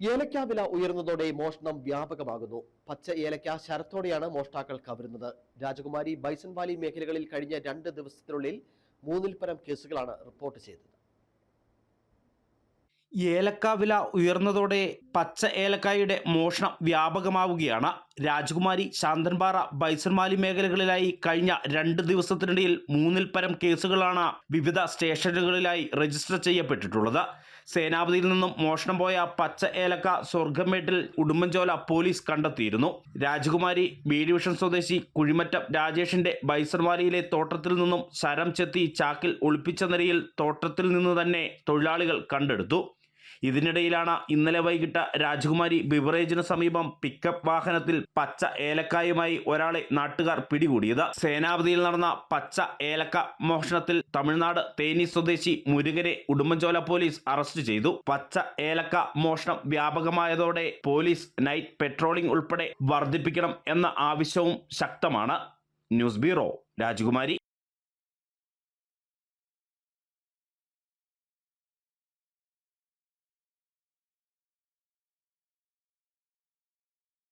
ഏലക്ക വില ഉയർന്നതോടെ മോഷണം വ്യാപകമാകുന്നു. പച്ച ഏലക്ക ശരത്തോടെയാണ് മോഷ്ടാക്കൾ കവരുന്നത്. രാജകുമാരി, ബൈസൺ വാലി മേഖലകളിൽ കഴിഞ്ഞ 2 ദിവസത്തിനുള്ളിൽ 3-ൽ പരം കേസുകളാണ് റിപ്പോർട്ട് ചെയ്തത്. ഏലക്ക വില ഉയർന്നതോടെ പച്ച ഏലക്കായുടെ മോഷണം വ്യാപകമാവുകയാണ്. രാജകുമാരി, ശാന്തൻപാറ, ബൈസൺവാലി മേഖലകളിലായി കഴിഞ്ഞ 2 ദിവസത്തിനിടയിൽ 3-ൽ പരം കേസുകളാണ് വിവിധ സ്റ്റേഷനുകളിലായി രജിസ്റ്റർ ചെയ്യപ്പെട്ടിട്ടുള്ളത്. സേനാപതിയിൽ നിന്നും മോഷണം പോയ പച്ച ഏലക്ക സ്വർഗമേട്ടിൽ ഉടുമ്പൻചോല പോലീസ് കണ്ടെത്തിയിരുന്നു. രാജകുമാരി ബി ഡിവിഷൻ സ്വദേശി കുഴിമറ്റം രാജേഷിന്റെ ബൈസൺവാലിയിലെ തോട്ടത്തിൽ നിന്നും ശരം ചെത്തി ചാക്കിൽ ഒളിപ്പിച്ച നിലയിൽ തോട്ടത്തിൽ നിന്ന് തന്നെ തൊഴിലാളികൾ കണ്ടെടുത്തു. ഇതിനിടയിലാണ് ഇന്നലെ വൈകിട്ട് രാജകുമാരി ബിവറേജിന് സമീപം പിക്കപ്പ് വാഹനത്തിൽ പച്ച ഏലക്കായുമായി ഒരാളെ നാട്ടുകാർ പിടികൂടിയത്. സേനാപതിയിൽ നടന്ന പച്ച ഏലക്ക മോഷണത്തിൽ തമിഴ്നാട് തേനി സ്വദേശി മുരുകനെ ഉടുമ്പൻചോല പോലീസ് അറസ്റ്റ് ചെയ്തു. പച്ച ഏലക്ക മോഷണം വ്യാപകമായതോടെ പോലീസ് നൈറ്റ് പെട്രോളിംഗ് ഉൾപ്പെടെ വർദ്ധിപ്പിക്കണം എന്ന ആവശ്യവും ശക്തമാണ്. ന്യൂസ് ബ്യൂറോ, രാജകുമാരി.